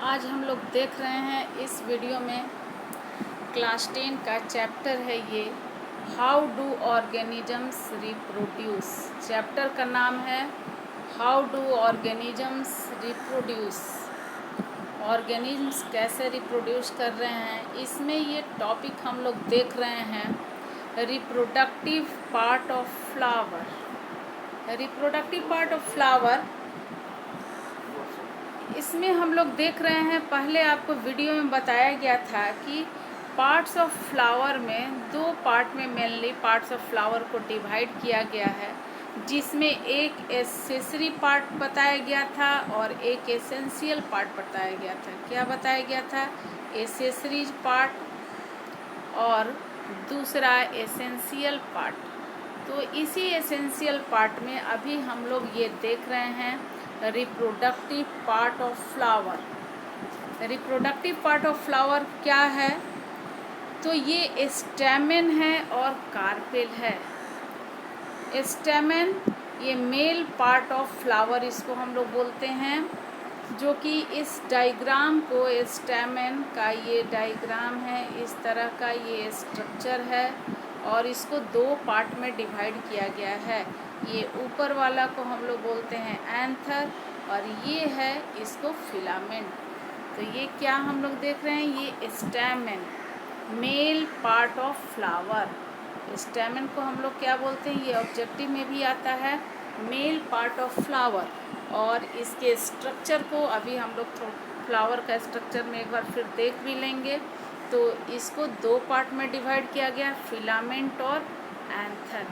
आज हम लोग देख रहे हैं इस वीडियो में क्लास 10 का चैप्टर है ये how do organisms reproduce. Chapter का नाम है how do organisms reproduce. Organisms कैसे रिप्रोड्यूस कर रहे हैं, इसमें ये टॉपिक हम लोग देख रहे हैं reproductive part of flower. Reproductive part of flower इसमें हम लोग देख रहे हैं, पहले आपको वीडियो में बताया गया था कि पार्ट्स ऑफ फ्लावर में दो पार्ट में मेनली पार्ट्स ऑफ फ्लावर को डिवाइड किया गया है, जिसमें एक एसेसरी पार्ट बताया गया था और एक एसेंशियल पार्ट बताया गया था। क्या बताया गया था? एसेसरी पार्ट और दूसरा एसेंशियल पार्ट। तो इसी एसेंशियल पार्ट में अभी हम लोग ये देख रहे हैं reproductive part of flower. Reproductive part of flower क्या है? तो ये स्टेमेन है और कार्पेल है। स्टेमेन ये मेल पार्ट ऑफ फ्लावर इसको हम लोग बोलते हैं, जो कि इस डायग्राम को स्टेमेन का ये डायग्राम है, इस तरह का ये स्ट्रक्चर है और इसको दो पार्ट में डिवाइड किया गया है। ये ऊपर वाला को हम लोग बोलते हैं एंथर और ये है इसको फिलामेंट। तो ये क्या हम लोग देख रहे हैं, ये stamen male part of flower. Stamen को हम लोग क्या बोलते हैं, ये ऑब्जेक्टिव में भी आता है, मेल पार्ट ऑफ फ्लावर। और इसके स्ट्रक्चर को अभी हम लोग फ्लावर का स्ट्रक्चर में एक बार फिर देख भी लेंगे। तो इसको दो पार्ट में डिवाइड किया गया, फिलामेंट और एंथर।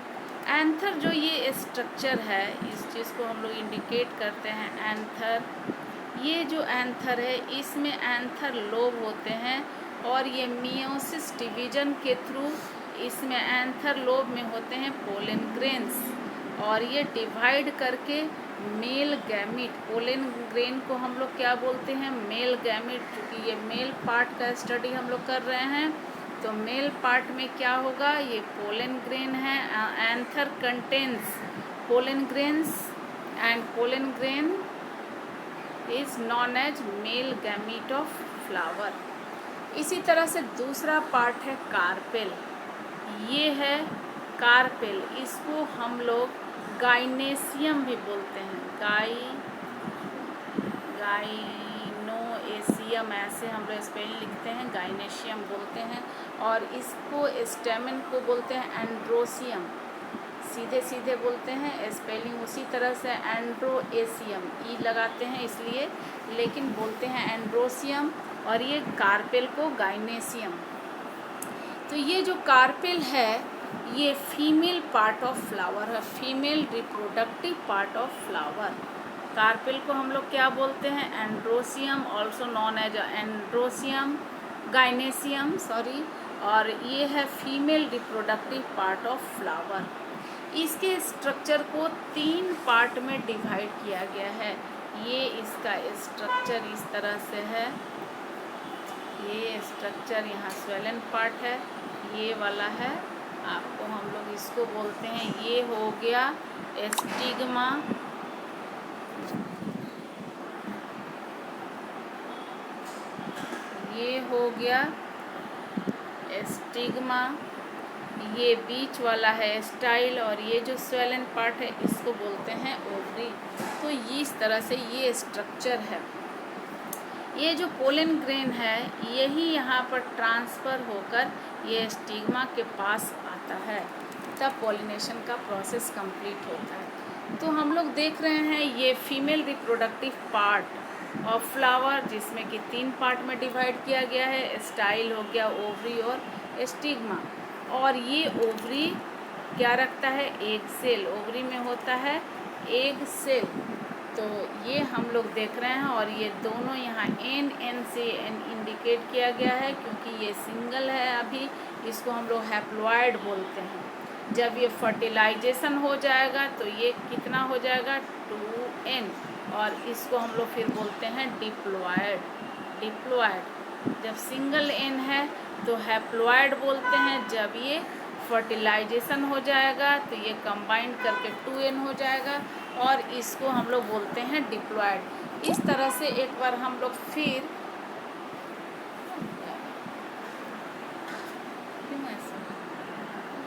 एंथर जो ये स्ट्रक्चर है, इस चीज़ को हम लोग इंडिकेट करते हैं एंथर। ये जो एंथर है इसमें एंथर लोब होते हैं और ये मियोसिस डिवीजन के थ्रू इसमें एंथर लोब में होते हैं पोलन ग्रेन्स और ये डिवाइड करके मेल गैमीट, पोलन ग्रेन को हम लोग क्या बोलते हैं, मेल गैमीट। क्योंकि ये मेल पार्ट का स्टडी हम लोग कर रहे हैं, तो मेल पार्ट में क्या होगा, ये पोलन ग्रेन है। Anther contains pollen grains and pollen grain is known as male gamete of flower. इसी तरह से दूसरा पार्ट है कार्पेल। ये है कार्पेल, इसको हम लोग गाइनेशियम भी बोलते हैं, गाइनोएशियम ऐसे हम लोग स्पेलिंग लिखते हैं, गाइनेशियम बोलते हैं। और इसको स्टेमेन को बोलते हैं एंड्रोसियम, सीधे सीधे बोलते हैं, स्पेलिंग उसी तरह से एंड्रोएशियम, ई लगाते हैं इसलिए, लेकिन बोलते हैं एंड्रोसियम। और ये कार्पेल को गाइनेशियम। तो ये जो कार्पेल है ये फीमेल पार्ट ऑफ फ्लावर है, female reproductive part of flower. Carpel को हम लोग क्या बोलते हैं, androecium, also known as androecium, gynoecium sorry. और ये है female reproductive part of flower. इसके स्ट्रक्चर को तीन पार्ट में डिवाइड किया गया है। ये इसका स्ट्रक्चर इस तरह से है, ये स्ट्रक्चर यहाँ स्वेलन पार्ट है, ये वाला है, आपको हम लोग इसको बोलते हैं, ये हो गया स्टिग्मा, ये हो गया स्टिग्मा, ये बीच वाला है स्टाइल और ये जो स्वेलन पार्ट है इसको बोलते हैं ओवरी। तो इस तरह से ये स्ट्रक्चर है। ये जो पोलन ग्रेन है यही यहाँ पर ट्रांसफ़र होकर ये स्टिग्मा के पास आता है, तब पॉलिनेशन का प्रोसेस कंप्लीट होता है। तो हम लोग देख रहे हैं ये female reproductive part of flower, जिसमें कि तीन पार्ट में डिवाइड किया गया है, स्टाइल हो गया, ओवरी और स्टिग्मा। और ये ओवरी क्या रखता है, एग सेल, ओवरी में होता है एग सेल। तो ये हम लोग देख रहे हैं और ये दोनों यहाँ एन से इंडिकेट किया गया है, क्योंकि ये सिंगल है अभी, इसको हम लोग हैप्लॉइड बोलते हैं। जब ये फर्टिलाइजेशन हो जाएगा तो ये कितना हो जाएगा, 2n, और इसको हम लोग फिर बोलते हैं डिप्लॉयड। डिप्लॉयड जब सिंगल n है तो हैप्लॉइड बोलते हैं, जब ये फर्टिलाइजेशन हो जाएगा तो ये कंबाइंड करके 2n हो जाएगा और इसको हम लोग बोलते हैं डिप्लॉयड। इस तरह से एक बार हम लोग फिर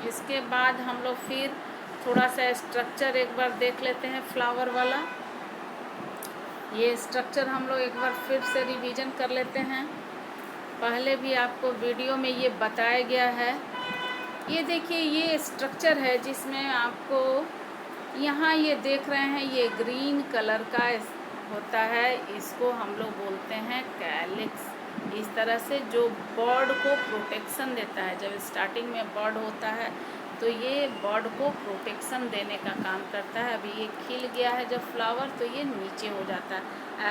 इसके बाद हम लोग फिर थोड़ा सा स्ट्रक्चर एक बार देख लेते हैं फ्लावर वाला। ये स्ट्रक्चर हम लोग एक बार फिर से रिवीजन कर लेते हैं। पहले भी आपको वीडियो में ये बताया गया है। ये देखिए ये स्ट्रक्चर है जिसमें आपको यहाँ ये देख रहे हैं, ये ग्रीन कलर का होता है, इसको हम लोग बोलते हैं कैलिक्स। इस तरह से जो बर्ड को प्रोटेक्शन देता है, जब स्टार्टिंग में बर्ड होता है तो ये बर्ड को प्रोटेक्शन देने का काम करता है। अभी ये खिल गया है जब फ्लावर, तो ये नीचे हो जाता है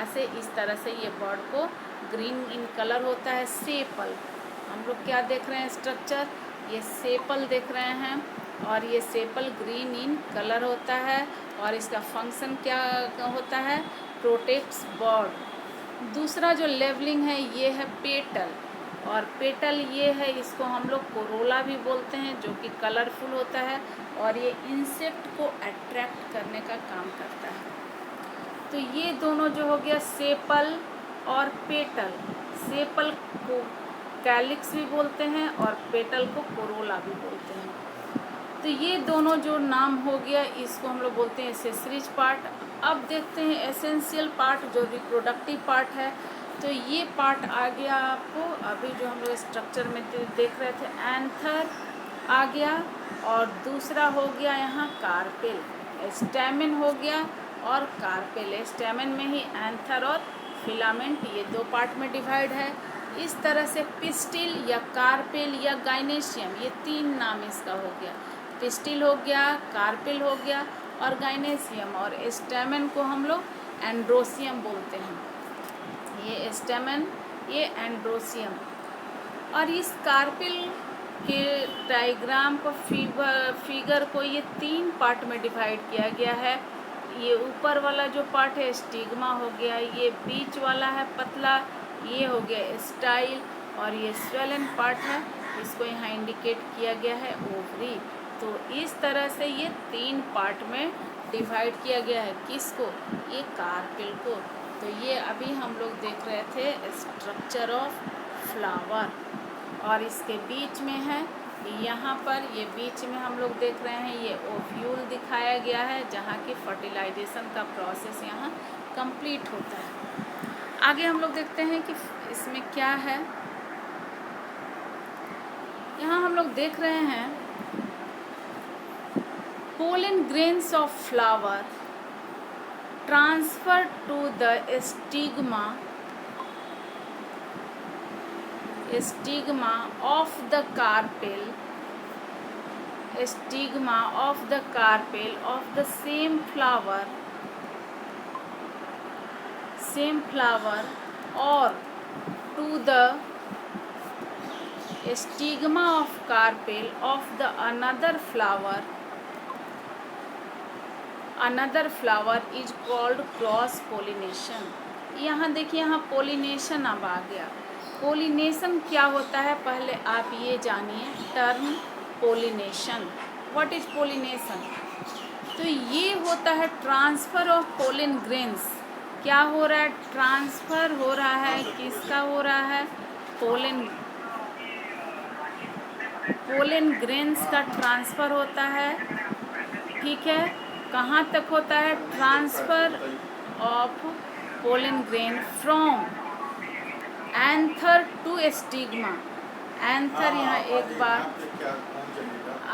ऐसे। इस तरह से ये बर्ड को ग्रीन इन कलर होता है। सेपल हम लोग क्या देख रहे हैं स्ट्रक्चर, ये सेपल देख रहे हैं, और ये सेपल ग्रीन इन कलर होता है और इसका फंक्शन क्या होता है, प्रोटेक्ट्स बर्ड। दूसरा जो लेवलिंग है ये है पेटल, और पेटल ये है, इसको हम लोग कोरोला भी बोलते हैं, जो कि कलरफुल होता है और ये इंसेक्ट को अट्रैक्ट करने का काम करता है। तो ये दोनों जो हो गया सेपल और पेटल। सेपल को कैलिक्स भी बोलते हैं और पेटल को कोरोला भी बोलते हैं। तो ये दोनों जो नाम हो गया, इसको हम लोग बोलते हैं एसेसरीज पार्ट। अब देखते हैं एसेंशियल पार्ट जो रिप्रोडक्टिव पार्ट है। तो ये पार्ट आ गया आपको, अभी जो हम लोग स्ट्रक्चर में देख रहे थे, एंथर आ गया, और दूसरा हो गया यहाँ कार्पेल। स्टैमेन हो गया और कार्पेल। स्टैमेन में ही एंथर और फिलामेंट, ये दो पार्ट में डिवाइड है। इस तरह से पिस्टिल या कार्पेल या गाइनेशियम, ये तीन नाम इसका हो गया। पिस्टिल हो गया, कार्पेल हो गया और गाइनेशियम। और स्टैमेन को हम लोग एंड्रोसियम बोलते हैं। ये स्टैमेन, ये एंड्रोसियम। और इस कार्पेल के डायग्राम को फिगर को ये तीन पार्ट में डिवाइड किया गया है। ये ऊपर वाला जो पार्ट है स्टिग्मा हो गया, ये बीच वाला है पतला, ये हो गया स्टाइल, और ये स्वेलन पार्ट है, इसको यहाँ इंडिकेट किया गया है ओवरी। तो इस तरह से ये तीन पार्ट में डिवाइड किया गया है। किसको, ये कार्पेल को। तो ये अभी हम लोग देख रहे थे स्ट्रक्चर ऑफ फ्लावर, और इसके बीच में है यहाँ पर, ये बीच में हम लोग देख रहे हैं ये ओव्यूल दिखाया गया है, जहाँ की फर्टिलाइजेशन का प्रोसेस यहाँ कंप्लीट होता है। आगे हम लोग देखते हैं कि इसमें क्या है। यहाँ हम लोग देख रहे हैं pollen grains of flower transferred to the stigma of the carpel of the same flower or to the stigma of carpel of the another flower is called cross pollination. यहाँ देखिए, यहाँ पोलिनेशन अब आ गया। पोलिनेशन क्या होता है पहले आप ये जानिए, term pollination. What is pollination? तो ये होता है ट्रांसफ़र ऑफ पोलन ग्रेन्स। क्या हो रहा है? ट्रांसफ़र हो रहा है। किसका हो रहा है? पोलन ग्रेन्स का ट्रांसफ़र होता है। ठीक है, कहाँ तक होता है? Transfer of pollen grain from anther to stigma. Anther यहाँ एक बार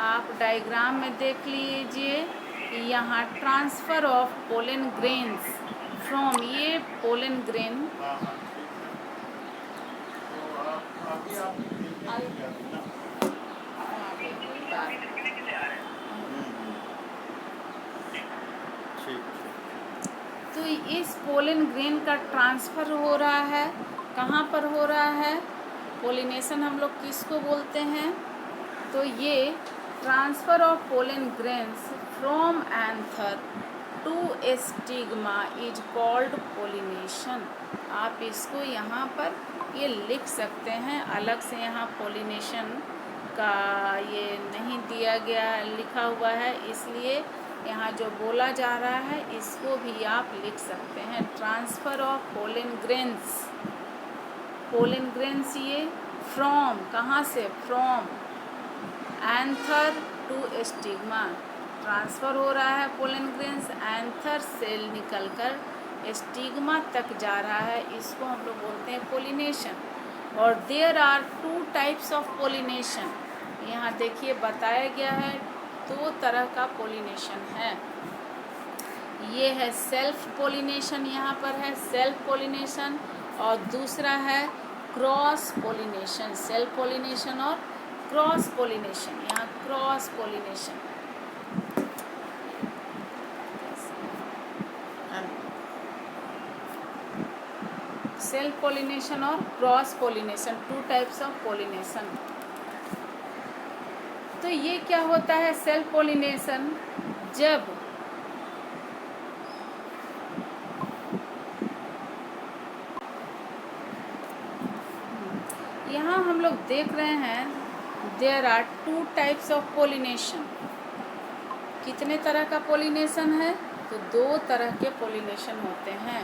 आप डायग्राम में देख लीजिए, यहाँ transfer of pollen grains from, ये पोलन ग्रेन तो इस पोलन ग्रेन का ट्रांसफ़र हो रहा है। कहाँ पर हो रहा है? पोलिनेशन हम लोग किसको बोलते हैं? तो ये transfer of pollen grains from anther to stigma is called pollination. आप इसको यहाँ पर ये लिख सकते हैं। अलग से यहाँ पोलिनेशन का ये नहीं दिया गया, लिखा हुआ है, इसलिए यहाँ जो बोला जा रहा है इसको भी आप लिख सकते हैं। Transfer of pollen grains, pollen grains ये फ्रॉम, कहाँ से, from anther to stigma, transfer हो रहा है पोलन ग्रेन्स, एंथर से निकलकर स्टिग्मा तक जा रहा है, इसको हम लोग बोलते हैं पोलिनेशन। और there are 2 types of pollination, यहाँ देखिए बताया गया है 2 तरह का पोलिनेशन है। ये है सेल्फ पोलिनेशन, यहाँ पर है सेल्फ पोलिनेशन, और दूसरा है क्रॉस पोलिनेशन। सेल्फ पोलिनेशन और क्रॉस पोलिनेशन, यहाँ क्रॉस पोलिनेशन। सेल्फ पोलिनेशन और cross pollination, 2 types of pollination. तो ये क्या होता है सेल्फ पोलिनेशन, जब यहाँ हम लोग देख रहे हैं there are 2 types of pollination. कितने तरह का पोलिनेशन है, तो 2 तरह के पोलिनेशन होते हैं।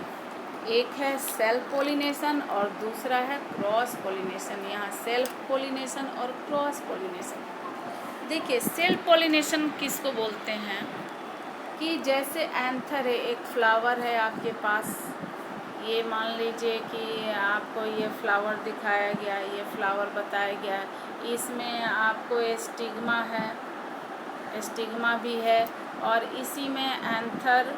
एक है सेल्फ पोलिनेशन और दूसरा है क्रॉस पोलिनेशन। यहाँ सेल्फ पोलिनेशन और क्रॉस पोलिनेशन। देखिए सेल्फ पोलिनेशन किसको बोलते हैं, कि जैसे एंथर है, एक फ्लावर है आपके पास, ये मान लीजिए कि आपको ये फ्लावर दिखाया गया, ये फ्लावर बताया गया, इसमें आपको स्टिग्मा है, स्टिग्मा भी है, और इसी में एंथर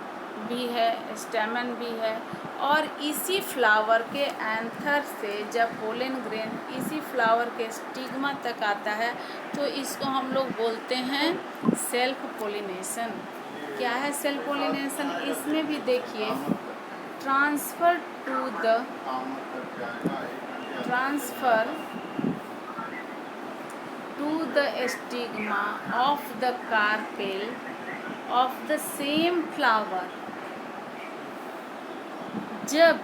भी है, स्टेमन भी है, और इसी फ्लावर के एंथर से जब पोलन ग्रेन इसी फ्लावर के स्टिग्मा तक आता है तो इसको हम लोग बोलते हैं सेल्फ पोलिनेशन। क्या है सेल्फ पोलिनेशन, इसमें भी देखिए transfer to the stigma of the carpel of the same flower. जब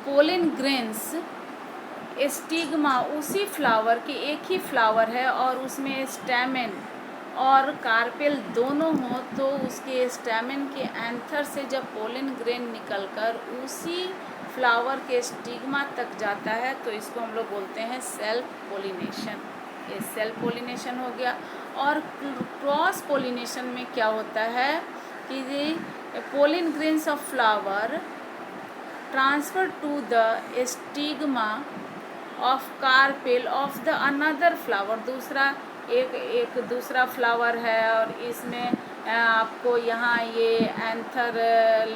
पोलन ग्रेन्स स्टिग्मा उसी फ्लावर के, एक ही फ्लावर है और उसमें स्टैमेन और कार्पेल दोनों हो, तो उसके स्टैमेन के एंथर से जब पोलन ग्रेन निकलकर उसी फ्लावर के स्टिग्मा तक जाता है तो इसको हम लोग बोलते हैं सेल्फ पोलिनेशन। ये सेल्फ पोलिनेशन हो गया। और क्रॉस पोलिनेशन में क्या होता है कि pollen grains of flower transfer to the stigma of carpel of the another flower. दूसरा एक दूसरा फ्लावर है और इसमें आपको यहाँ ये एंथर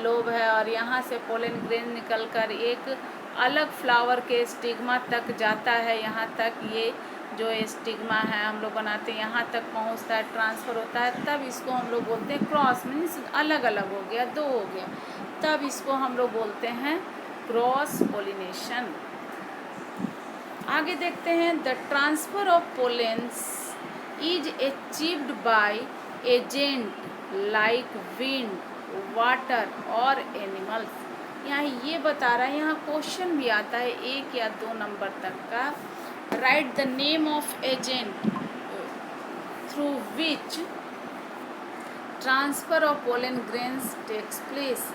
लोब है और यहाँ से पोलन ग्रेन निकलकर एक अलग फ्लावर के स्टिग्मा तक जाता है। यहाँ तक ये जो स्टिग्मा है हम लोग बनाते हैं, यहाँ तक पहुँचता है, ट्रांसफ़र होता है, तब इसको हम लोग बोलते हैं क्रॉस, मीन्स अलग अलग हो गया, 2 हो गया, तब इसको हम लोग बोलते हैं क्रॉस पोलिनेशन। आगे देखते हैं the transfer of pollens is achieved by agent like wind, water और एनिमल्स। यहाँ ये बता रहा है, यहाँ क्वेश्चन भी आता है 1 या 2 नंबर तक का। Write the name of agent through which transfer of pollen grains takes place.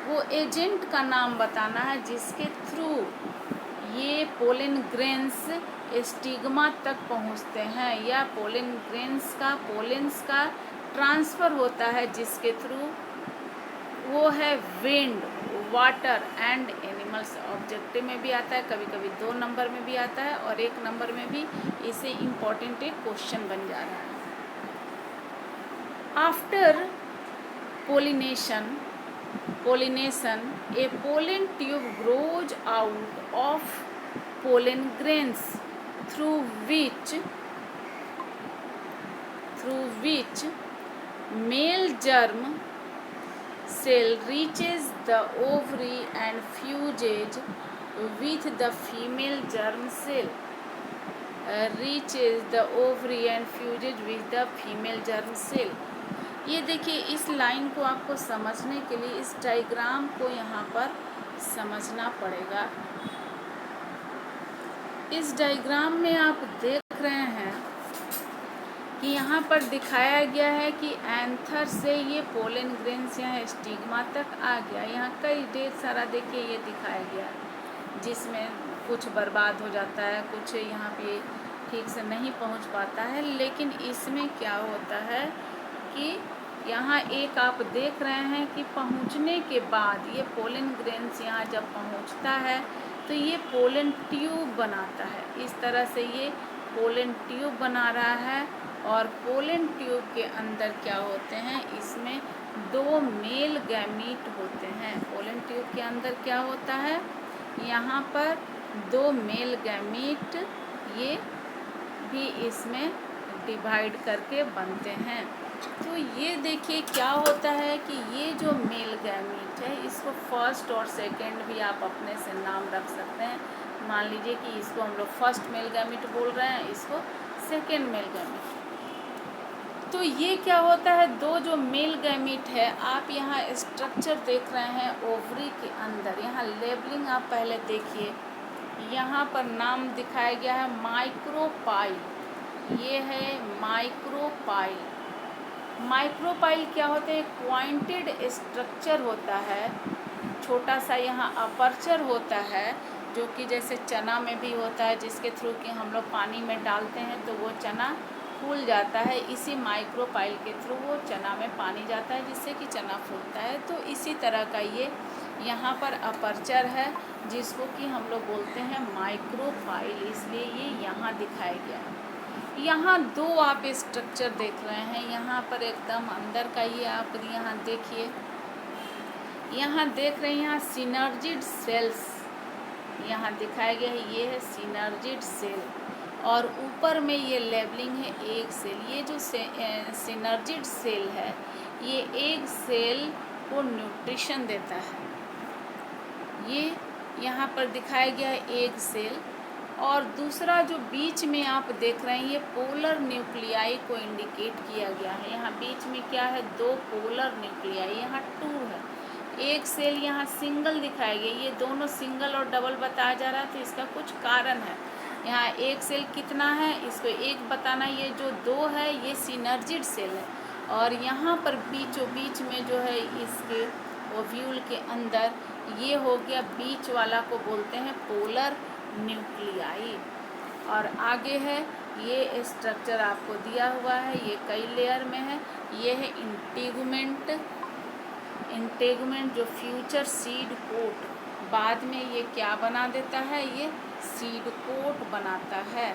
वो एजेंट का नाम बताना है जिसके थ्रू ये पोलन ग्रेन्स स्टिग्मा तक पहुँचते हैं, या पोलन ग्रेन्स का पोलेंस का ट्रांसफ़र होता है जिसके थ्रू, वो है wind, water and animals. Objective में भी आता है, कभी कभी 2 नंबर में भी आता है और 1 नंबर में भी। इसे इम्पॉर्टेंट एक क्वेश्चन बन जा रहा है। After pollination a pollen tube grows out of pollen grains through which male germ cell reaches the ovary and fuses with the female germ cell. Reaches the ovary and fuses with the female germ cell. ये देखिए इस line को आपको समझने के लिए इस diagram को यहाँ पर समझना पड़ेगा। इस डायग्राम में आप देख रहे हैं कि यहाँ पर दिखाया गया है कि एंथर से ये पोलन ग्रेन्स यहाँ स्टिग्मा तक आ गया। यहाँ कई ढेर सारा देखिए ये दिखाया गया है, जिसमें कुछ बर्बाद हो जाता है, कुछ यहाँ पे ठीक से नहीं पहुँच पाता है। लेकिन इसमें क्या होता है कि यहाँ एक आप देख रहे हैं कि पहुँचने के बाद ये पोलन ग्रेन्स यहाँ जब पहुँचता है तो ये पोलन ट्यूब बनाता है। इस तरह से ये पोलन ट्यूब बना रहा है। और पोलन ट्यूब के अंदर क्या होते हैं, इसमें 2 मेल गैमीट होते हैं। पोलन ट्यूब के अंदर क्या होता है, यहाँ पर 2 मेल गैमीट ये भी इसमें डिवाइड करके बनते हैं। तो ये देखिए क्या होता है कि ये जो मेल गैमीट है इसको फर्स्ट और सेकंड भी आप अपने से नाम रख सकते हैं। मान लीजिए कि इसको हम लोग फर्स्ट मेल गैमीट बोल रहे हैं, इसको सेकंड मेल गैमीट। तो ये क्या होता है, 2 जो मेल गैमीट है, आप यहाँ स्ट्रक्चर देख रहे हैं ओवरी के अंदर। यहाँ लेबलिंग आप पहले देखिए, यहाँ पर नाम दिखाया गया है माइक्रोपाइल। ये है माइक्रोपाइल। माइक्रोपाइल क्या होते हैं, पॉइंटेड स्ट्रक्चर होता है, छोटा सा यहाँ अपर्चर होता है, जो कि जैसे चना में भी होता है, जिसके थ्रू कि हम लोग पानी में डालते हैं तो वो चना फूल जाता है। इसी माइक्रोपाइल के थ्रू वो चना में पानी जाता है, जिससे कि चना फूलता है। तो इसी तरह का ये यहाँ पर अपर्चर है, जिसको कि हम लोग बोलते हैं माइक्रोपाइल, इसलिए ये यहाँ दिखाया गया है। यहाँ 2 आप स्ट्रक्चर देख रहे हैं, यहाँ पर एकदम अंदर का ये आप यहाँ देखिए, यहाँ देख रहे हैं, यहाँ सिनर्जिड सेल्स यहाँ दिखाया गया है। ये है सिनर्जिड सेल, और ऊपर में ये लेबलिंग है एग सेल। ये जो सिनर्जिड सेल है, ये एग सेल को न्यूट्रिशन देता है। ये यहाँ पर दिखाया गया है एग सेल। और दूसरा जो बीच में आप देख रहे हैं, ये पोलर न्यूक्लियाई को इंडिकेट किया गया है। यहाँ बीच में क्या है, 2 पोलर न्यूक्लियाई, यहाँ 2 है। एक सेल यहाँ सिंगल दिखाया गया, ये दोनों सिंगल और डबल बताया जा रहा है, तो इसका कुछ कारण है। यहाँ एक सेल कितना है, इसको 1 बताना। ये जो 2 है ये सिनर्जिड सेल है। और यहाँ पर बीचों बीच में जो है इसके ओव्यूल के अंदर ये हो गया, बीच वाला को बोलते हैं पोलर न्यूक्लियाई। और आगे है ये स्ट्रक्चर आपको दिया हुआ है, ये कई लेयर में है। ये है इंटेगुमेंट जो फ्यूचर सीड कोट, बाद में ये क्या बना देता है, ये सीड कोट बनाता है।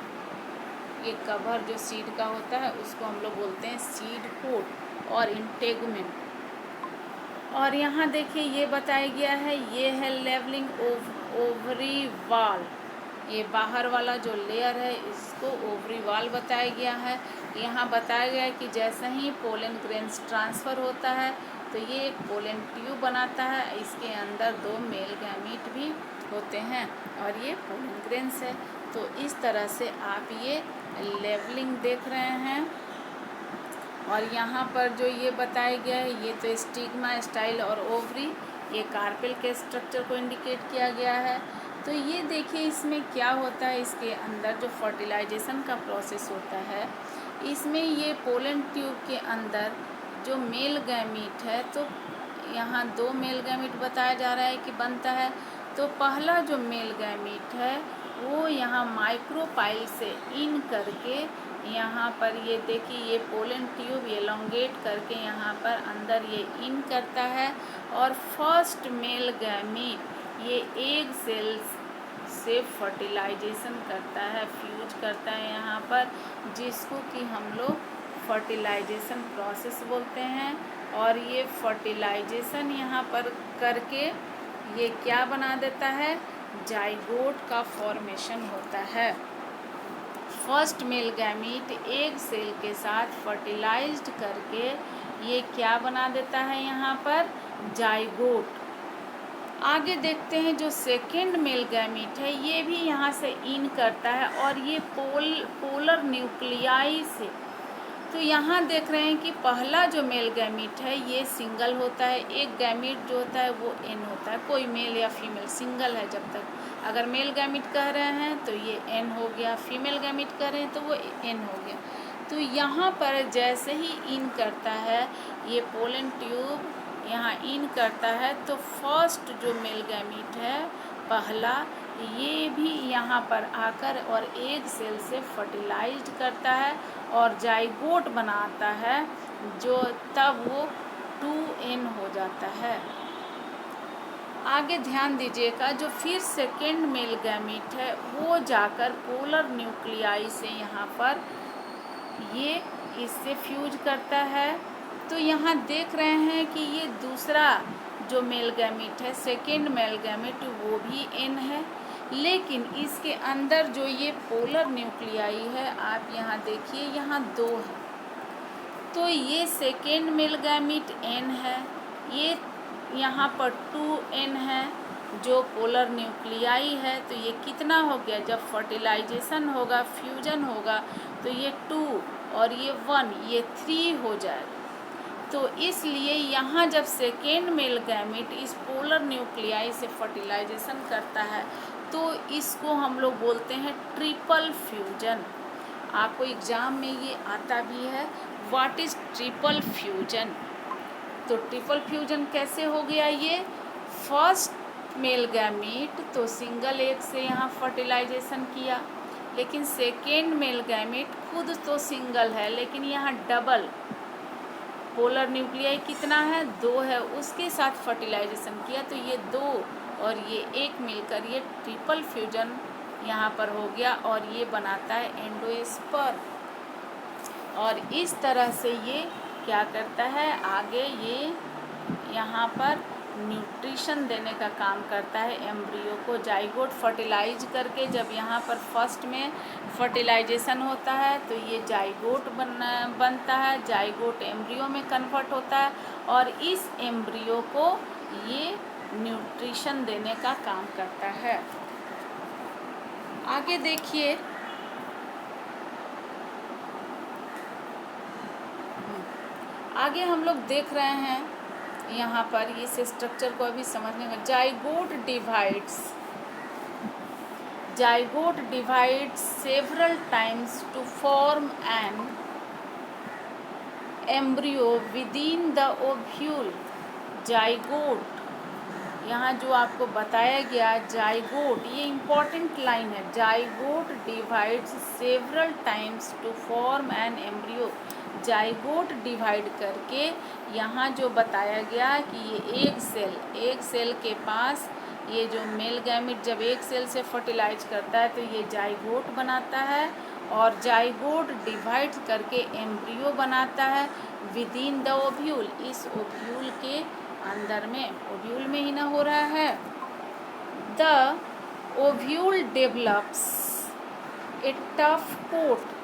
ये कवर जो सीड का होता है उसको हम लोग बोलते हैं सीड कोट और इंटेगुमेंट। और यहाँ देखिए ये बताया गया है, ये है लेवलिंग ओवरी वाल। ये बाहर वाला जो लेयर है इसको ओवरी वाल बताया गया है। यहाँ बताया गया है कि जैसे ही पोलन ग्रेन्स ट्रांसफ़र होता है तो ये एक पोलन ट्यूब बनाता है। इसके अंदर 2 मेल गैमीट भी होते हैं और ये पोलन ग्रेन्स है। तो इस तरह से आप ये लेवलिंग देख रहे हैं। और यहाँ पर जो ये बताया गया है, ये तो स्टिग्मा, स्टाइल और ओवरी, ये कार्पेल के स्ट्रक्चर को इंडिकेट किया गया है। तो ये देखिए इसमें क्या होता है, इसके अंदर जो फर्टिलाइजेशन का प्रोसेस होता है, इसमें ये पोलन ट्यूब के अंदर जो मेल गैमीट है, तो यहाँ 2 मेल गैमीट बताया जा रहा है कि बनता है। तो पहला जो मेल गैमीट है वो यहाँ माइक्रोपाइल से इन करके यहाँ पर ये देखिए ये पोलन ट्यूब एलोंगेट करके यहाँ पर अंदर ये इन करता है। और फर्स्ट मेल गैमीट ये एग सेल्स से फर्टिलाइजेशन करता है, फ्यूज करता है यहाँ पर, जिसको कि हम लोग फर्टिलाइजेशन प्रोसेस बोलते हैं। और ये फर्टिलाइजेशन यहाँ पर करके ये क्या बना देता है, जाइगोट का फॉर्मेशन होता है। First male gamete egg cell के साथ फर्टिलाइज्ड करके ये क्या बना देता है, यहाँ पर जाइगोट। आगे देखते हैं जो सेकेंड मेल गैमीट है, ये भी यहाँ से इन करता है और ये पोलर न्यूक्लियाई से। तो यहाँ देख रहे हैं कि पहला जो मेल गैमीट है ये सिंगल होता है, एक गैमीट जो होता है वो एन होता है। कोई मेल या फीमेल सिंगल है जब तक, अगर मेल गैमीट कह रहे हैं तो ये एन हो गया, फीमेल गैमीट कह रहे हैं तो वो एन हो गया। तो यहाँ पर जैसे ही इन करता है ये पोलन ट्यूब, यहाँ इन करता है तो फर्स्ट जो मेल गैमीट है पहला, ये भी यहाँ पर आकर और एग सेल से फर्टिलाइज्ड करता है और जाइगोट बनाता है, जो तब वो 2n हो जाता है। आगे ध्यान दीजिएगा, जो फिर सेकेंड मेल गैमीट है वो जाकर पोलर न्यूक्लियाई से यहाँ पर ये इससे फ्यूज करता है। तो यहाँ देख रहे हैं कि ये दूसरा जो मेल गैमीट है, सेकेंड मेल गैमीट, वो भी n है, लेकिन इसके अंदर जो ये पोलर न्यूक्लियाई है, आप यहाँ देखिए यहाँ 2 है, तो ये सेकेंड मेल गैमीट n है, ये यहाँ पर 2n है जो पोलर न्यूक्लियाई है। तो ये कितना हो गया, जब फर्टिलाइजेशन होगा, फ्यूजन होगा, तो ये 2 और ये 1, ये 3 हो जाएगा। तो इसलिए यहाँ जब सेकेंड मेल गैमीट इस पोलर न्यूक्लियाई से फर्टिलाइजेशन करता है तो इसको हम लोग बोलते हैं ट्रिपल फ्यूजन। आपको एग्जाम में ये आता भी है, व्हाट इज ट्रिपल फ्यूजन। तो ट्रिपल फ्यूजन कैसे हो गया, ये फर्स्ट मेल गैमीट तो सिंगल एग से यहाँ फर्टिलाइजेशन किया, लेकिन सेकेंड मेल गैमीट खुद तो सिंगल है, लेकिन यहाँ डबल पोलर न्यूक्लियाई कितना है, 2 है, उसके साथ फर्टिलाइजेशन किया, तो ये 2 और ये 1 मिलकर ये ट्रिपल फ्यूजन यहाँ पर हो गया और ये बनाता है एंडोस्पर्म। और इस तरह से ये क्या करता है, आगे ये यहाँ पर न्यूट्रिशन देने का काम करता है एम्ब्रियो को, जाइगोट फर्टिलाइज करके। जब यहाँ पर फर्स्ट में फर्टिलाइजेशन होता है तो ये जाइगोट बनता है, जाइगोट एम्ब्रियो में कन्वर्ट होता है और इस एम्ब्रियो को ये न्यूट्रिशन देने का काम करता है। आगे देखिए, आगे हम लोग देख रहे हैं यहाँ पर इस स्ट्रक्चर को अभी समझने में, zygote divides several times to form an embryo within the ovule. Zygote, यहाँ जो आपको बताया गया जाइगोट, ये इम्पॉर्टेंट लाइन है, zygote divides several times to form an embryo. Zygote divide करके यहाँ जो बताया गया कि ये एक सेल के पास ये जो मेल गैमीट जब एक सेल से फर्टिलाइज करता है तो ये जाइगोट बनाता है और जाइगोट डिवाइड करके एम्ब्रियो बनाता है विदिन द ओव्यूल, इस ओव्यूल के अंदर में, ओव्यूल में ही ना हो रहा है। The ovule develops a tough coat,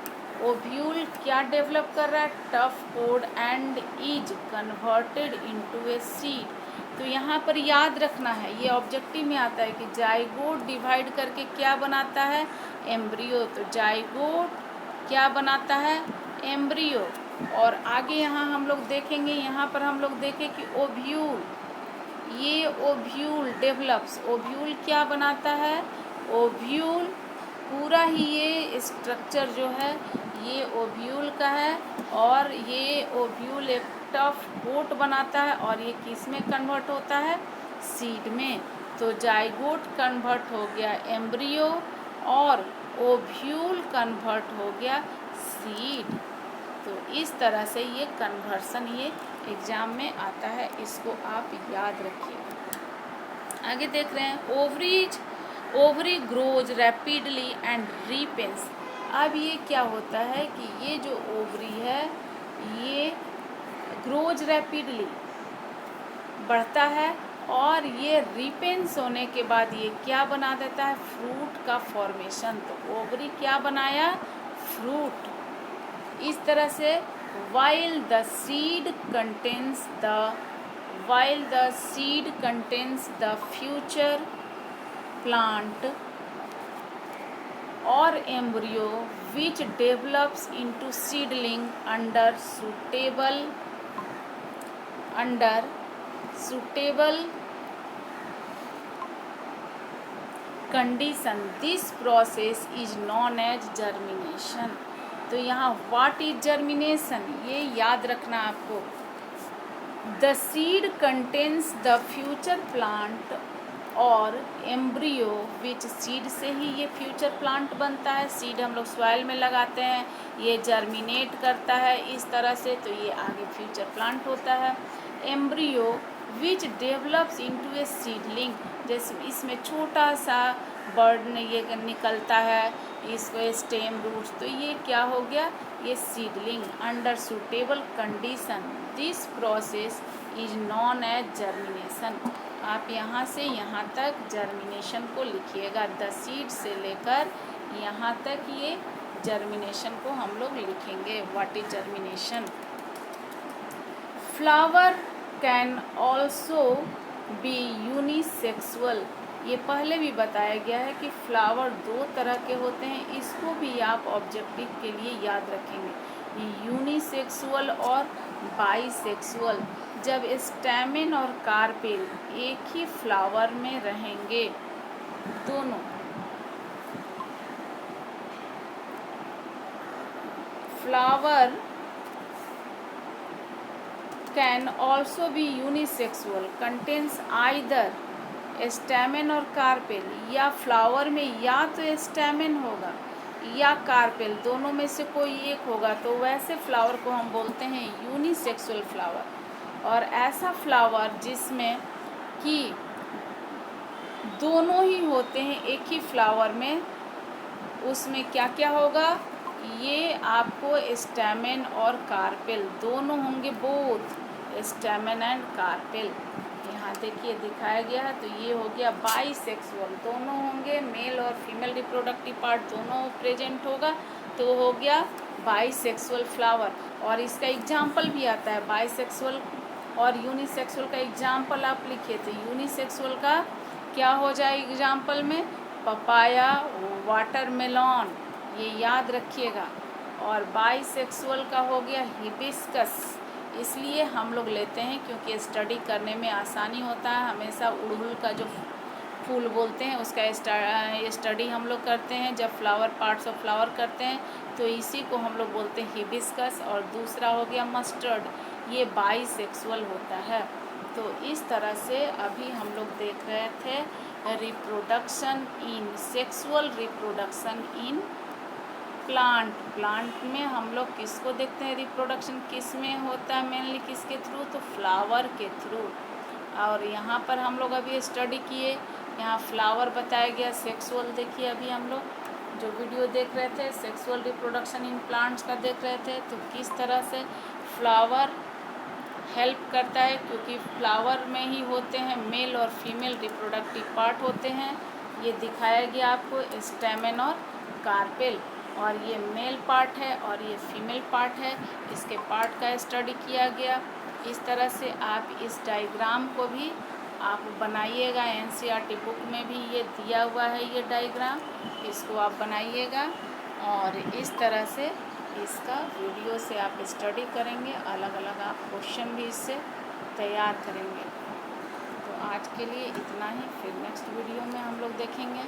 ovule क्या डेवलप कर रहा है, tough coat, and is converted into a seed. तो यहाँ पर याद रखना है, ये ऑब्जेक्टिव में आता है कि जाइगोट डिवाइड करके क्या बनाता है, एम्ब्रियो। तो जाइगोट क्या बनाता है, एम्ब्रियो। और आगे यहाँ हम लोग देखेंगे, यहाँ पर हम लोग देखें कि ओव्यूल, ये ओव्यूल डेवलप्स, ओव्यूल क्या बनाता है, ओव्यूल पूरा ही ये स्ट्रक्चर जो है ये ओव्यूल का है और ये ओव्यूल एक टफ कोट बनाता है और ये किस में कन्वर्ट होता है, सीड में। तो जाइगोट कन्वर्ट हो गया एम्ब्रियो और ओव्यूल कन्वर्ट हो गया सीड। तो इस तरह से ये कन्वर्सन ये एग्ज़ाम में आता है, इसको आप याद रखिए। आगे देख रहे हैं, ओवरी ग्रोज रैपिडली एंड रीपेंस। अब ये क्या होता है कि ये जो ओवरी है ये ग्रोज रैपिडली बढ़ता है और ये रिपेंस होने के बाद ये क्या बना देता है, फ्रूट का फॉर्मेशन। तो ओवरी क्या बनाया, फ्रूट। इस तरह से while the seed contains the future plant or embryo which develops into seedling under suitable condition, this process is known as germination। तो यहाँ व्हाट इज जर्मिनेशन, ये याद रखना आपको। The seed contains the future plant और embryo विच, seed से ही ये future plant बनता है। सीड हम लोग सॉइल में लगाते हैं, ये जर्मिनेट करता है इस तरह से, तो ये आगे फ्यूचर प्लांट होता है। Embryo which develops into A seedling, जैसे इसमें छोटा सा बर्ड ये निकलता है, इसको स्टेम रूट्स, तो ये क्या हो गया, ये seedling under suitable condition. This process is known as germination. आप यहाँ से यहाँ तक जर्मिनेशन को लिखिएगा, द सीड से लेकर यहाँ तक ये जर्मिनेशन को हम लोग लिखेंगे। What is germination. Flower can also be unisexual, ये पहले भी बताया गया है कि फ्लावर दो तरह के होते हैं, इसको भी आप ऑब्जेक्टिव के लिए याद रखेंगे, यूनिसेक्सुअल और बाईसेक्सुअल। जब स्टैमेन और कार्पेल एक ही फ्लावर में रहेंगे, दोनों flower can also be unisexual contains either stamen और कार्पेल, या फ्लावर में या तो स्टैमेन होगा या कार्पेल, दोनों में से कोई एक होगा, तो वैसे फ्लावर को हम बोलते हैं यूनिसेक्सुअल फ्लावर। और ऐसा फ्लावर जिसमें कि दोनों ही होते हैं एक ही फ्लावर में, उसमें क्या क्या होगा, ये आपको स्टैमेन और कार्पेल दोनों होंगे, बोथ स्टैमेन एंड कार्पेल। यहाँ देखिए दिखाया गया है, तो ये हो गया बाईसेक्सुअल, दोनों होंगे, मेल और फीमेल रिप्रोडक्टिव पार्ट दोनों प्रेजेंट होगा, तो हो गया बाईसेक्सुअल फ्लावर। और इसका एग्जाम्पल भी आता है, बाईसेक्सुअल और यूनिसेक्सुअल का एग्जाम्पल आप लिखिए, तो यूनिसेक्सुअल का क्या हो जाए एग्जाम्पल में, पपाया, वाटरमेलॉन, ये याद रखिएगा। और बाईसेक्सुअल का हो गया हिबिस्कस, इसलिए हम लोग लेते हैं क्योंकि स्टडी करने में आसानी होता है। हमेशा उड़हुल का जो फूल बोलते हैं उसका स्टडी हम लोग करते हैं, जब फ्लावर पार्ट्स ऑफ फ्लावर करते हैं, तो इसी को हम लोग बोलते हैं हिबिस्कस। और दूसरा हो गया मस्टर्ड, ये बाईसेक्सुअल होता है। तो इस तरह से अभी हम लोग देख रहे थे reproduction in, sexual reproduction in plant. Plant में हम लोग किसको देखते हैं, रिप्रोडक्शन किस में होता है, मेनली किसके थ्रू, तो फ्लावर के थ्रू। और यहाँ पर हम लोग अभी स्टडी किए, यहाँ फ्लावर बताया गया, सेक्सुअल देखिए अभी हम लोग जो वीडियो देख रहे थे सेक्सुअल रिप्रोडक्शन इन प्लांट्स का देख रहे थे, तो किस तरह से फ्लावर हेल्प करता है, क्योंकि फ्लावर में ही होते हैं मेल और फीमेल रिप्रोडक्टिव पार्ट होते हैं। ये दिखाया गया आपको स्टैमेन और कार्पेल, और ये मेल पार्ट है और ये फीमेल पार्ट है, इसके पार्ट का स्टडी किया गया। इस तरह से आप इस डायग्राम को भी आप बनाइएगा, एनसीईआरटी बुक में भी ये दिया हुआ है ये डायग्राम, इसको आप बनाइएगा और इस तरह से इसका वीडियो से आप स्टडी करेंगे, अलग अलग आप क्वेश्चन भी इससे तैयार करेंगे। तो आज के लिए इतना ही, फिर नेक्स्ट वीडियो में हम लोग देखेंगे।